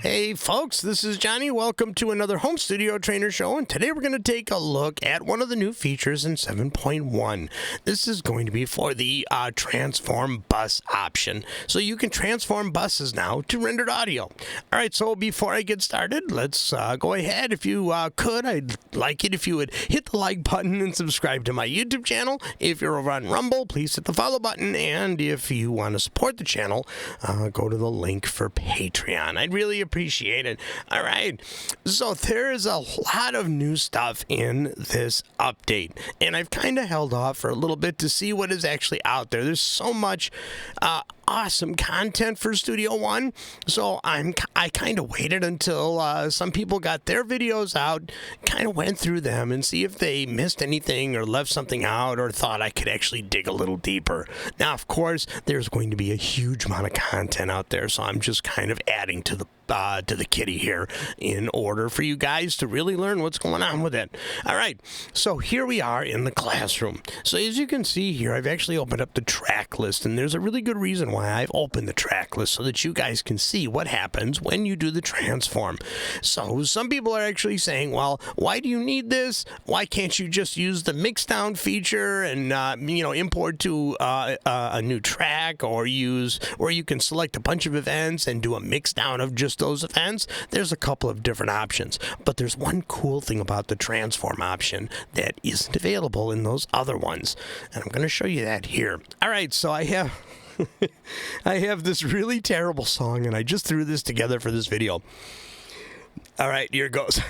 Hey folks, this is Johnny. Welcome to another Home Studio Trainer Show, and today we're going to take a look at one of the new features in 7.1. This is going to be for the transform bus option. So you can transform buses now to rendered audio. All right, so before I get started, let's go ahead. If you could, I'd like it if you would hit the like button and subscribe to my YouTube channel. If you're over on Rumble, please hit the follow button, and if you want to support the channel, go to the link for Patreon. I'd really appreciate it. All right, so there is a lot of new stuff in this update, and I've kind of held off for a little bit to see what is actually out there. There's so much awesome content for Studio One, so I kind of waited until some people got their videos out, kind of went through them and see if they missed anything or left something out or thought I could actually dig a little deeper. Now, of course, there's going to be a huge amount of content out there, so I'm just kind of adding to the kitty here in order for you guys to really learn what's going on with it. All right, so here we are in the classroom. So as you can see here, I've actually opened up the track list, and there's a really good reason why I've opened the track list so that you guys can see what happens when you do the transform. So some people are actually saying, well, why do you need this? Why can't you just use the mix down feature and import to a new track, or use where you can select a bunch of events and do a mix down of just those events? There's a couple of different options, but there's one cool thing about the transform option that isn't available in those other ones, and I'm going to show you that here. All right, so I have I have this really terrible song, and I just threw this together for this video. All right, here it goes.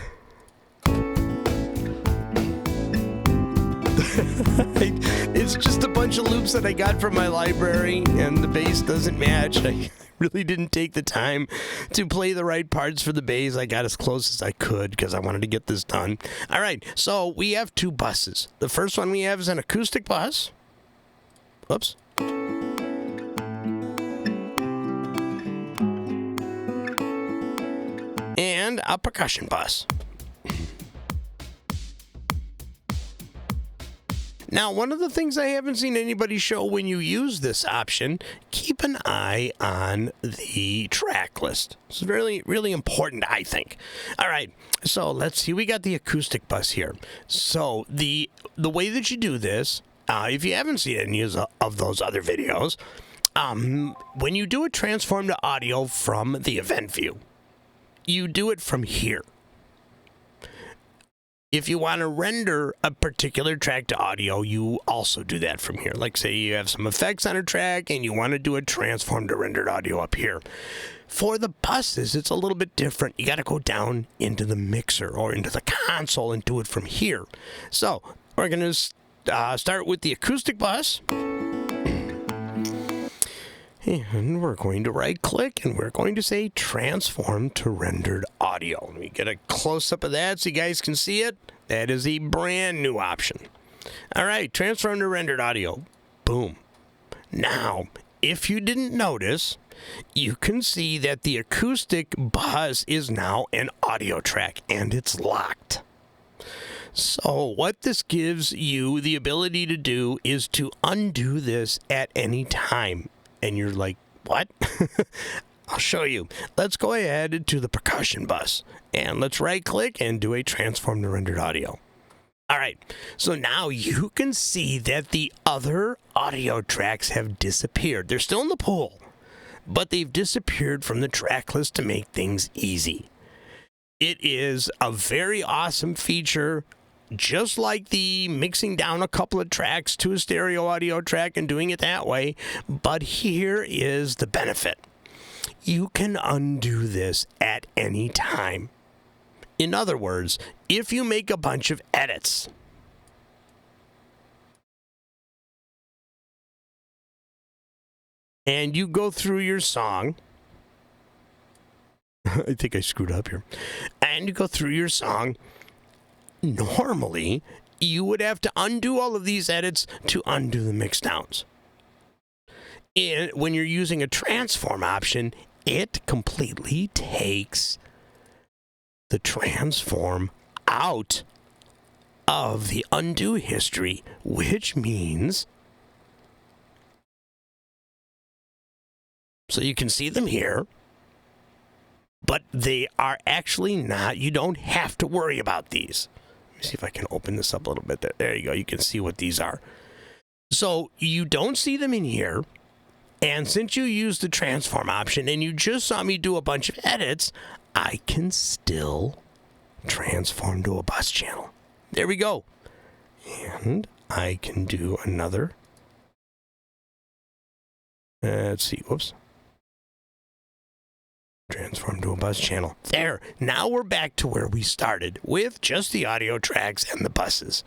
It's just a bunch of loops that I got from my library, and the bass doesn't match. I really didn't take the time to play the right parts for the bass. I got as close as I could because I wanted to get this done. All right, so we have two buses. The first one we have is an acoustic bus. Oops. And a percussion bus. Now, one of the things I haven't seen anybody show when you use this option, keep an eye on the track list. It's really, really important, I think. All right, so let's see. We got the acoustic bus here. So the way that you do this, if you haven't seen any of those other videos, when you do a transform to audio from the event view, you do it from here. If you want to render a particular track to audio, you also do that from here. Like, say you have some effects on a track and you want to do a transform to rendered audio up here. For the buses, it's a little bit different. You got to go down into the mixer or into the console and do it from here. So we're going to start with the acoustic bus. And we're going to right click and we're going to say transform to rendered audio. Let me get a close up of that so you guys can see it. That is a brand new option. All right, transform to rendered audio. Boom. Now, if you didn't notice, you can see that the acoustic bus is now an audio track and it's locked. So what this gives you the ability to do is to undo this at any time. And you're like, what? I'll show you. Let's go ahead to the percussion bus and let's right click and do a transform to rendered audio. All right, so now you can see that the other audio tracks have disappeared. They're still in the pool, but they've disappeared from the track list to make things easy. It is a very awesome feature. Just like the mixing down a couple of tracks to a stereo audio track and doing it that way, but here is the benefit. You can undo this at any time. In other words, if you make a bunch of edits, and you go through your song, I think I screwed up here, and you go through your song, normally, you would have to undo all of these edits to undo the mix downs. And when you're using a transform option, it completely takes the transform out of the undo history, which means, so you can see them here, but they are actually not. You don't have to worry about these. Let me see if I can open this up a little bit. There you go. You can see what these are. So you don't see them in here. And since you used the transform option and you just saw me do a bunch of edits, I can still transform to a bus channel. There we go. And I can do another. Let's see. Whoops. Transform to a bus channel. There. Now we're back to where we started with just the audio tracks and the buses.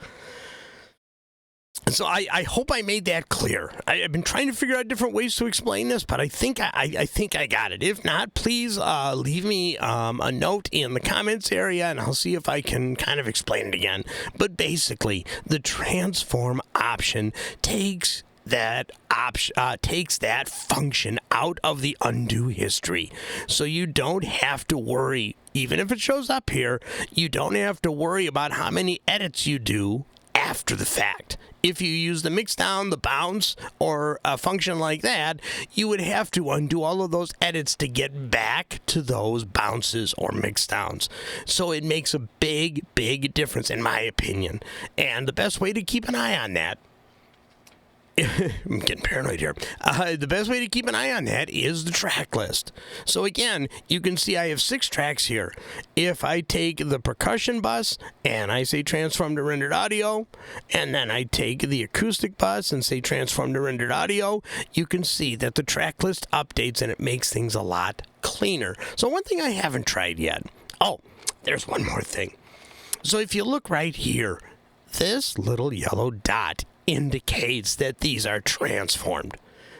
So I hope I made that clear. I've been trying to figure out different ways to explain this, but I think I got it. If not, please leave me a note in the comments area, and I'll see if I can kind of explain it again. But basically, the transform option takes that function out of the undo history. So you don't have to worry, even if it shows up here, you don't have to worry about how many edits you do after the fact. If you use the mix down, the bounce, or a function like that, you would have to undo all of those edits to get back to those bounces or mix downs. So it makes a big, big difference in my opinion. And the best way to keep an eye on that, I'm getting paranoid here. The best way to keep an eye on that is the track list. So again, you can see I have 6 tracks here. If I take the percussion bus and I say transform to rendered audio, and then I take the acoustic bus and say transform to rendered audio, you can see that the track list updates and it makes things a lot cleaner. So one thing I haven't tried yet. Oh, there's one more thing. So if you look right here, this little yellow dot indicates that these are transformed.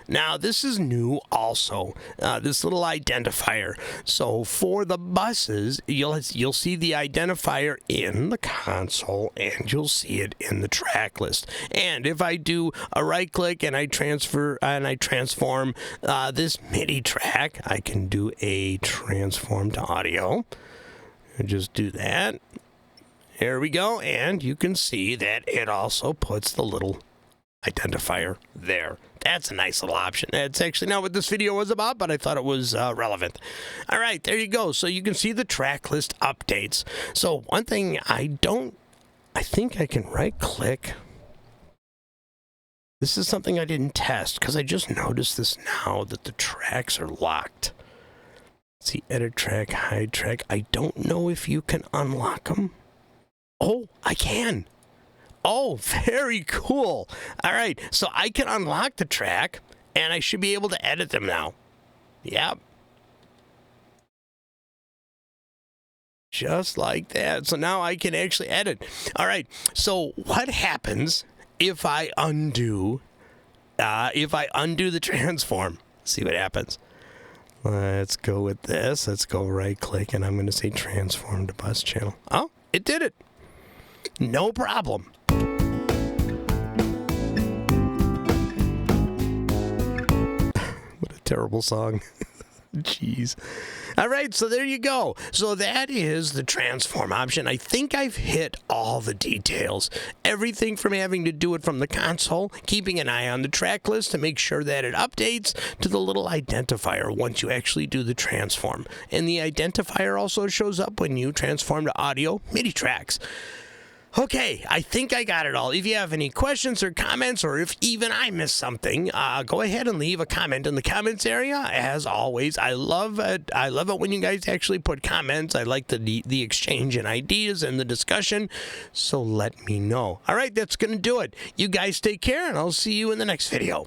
Now, this is new also, this little identifier. So for the buses, you'll see the identifier in the console, and you'll see it in the track list. And if I do a right click and I transform this MIDI track, I can do a transform to audio. And just do that. There we go, and you can see that it also puts the little identifier there. That's a nice little option. That's actually not what this video was about, but I thought it was relevant. All right, there you go. So you can see the track list updates. So one thing I think I can right-click. This is something I didn't test, because I just noticed this now, that the tracks are locked. See, edit track, hide track. I don't know if you can unlock them. Oh, I can. Oh, very cool. All right, so I can unlock the track, and I should be able to edit them now. Yep. Just like that. So now I can actually edit. All right, so what happens if I undo the transform? See what happens. Let's go with this. Let's go right-click, and I'm going to say transform to bus channel. Oh, it did it. No problem. What a terrible song. Jeez. All right, so there you go. So that is the transform option. I think I've hit all the details. Everything from having to do it from the console, keeping an eye on the track list to make sure that it updates, to the little identifier once you actually do the transform. And the identifier also shows up when you transform to audio MIDI tracks. Okay, I think I got it all. If you have any questions or comments, or if even I missed something, go ahead and leave a comment in the comments area. As always, I love it. I love it when you guys actually put comments. I like the exchange and ideas and the discussion. So let me know. All right, that's going to do it. You guys take care, and I'll see you in the next video.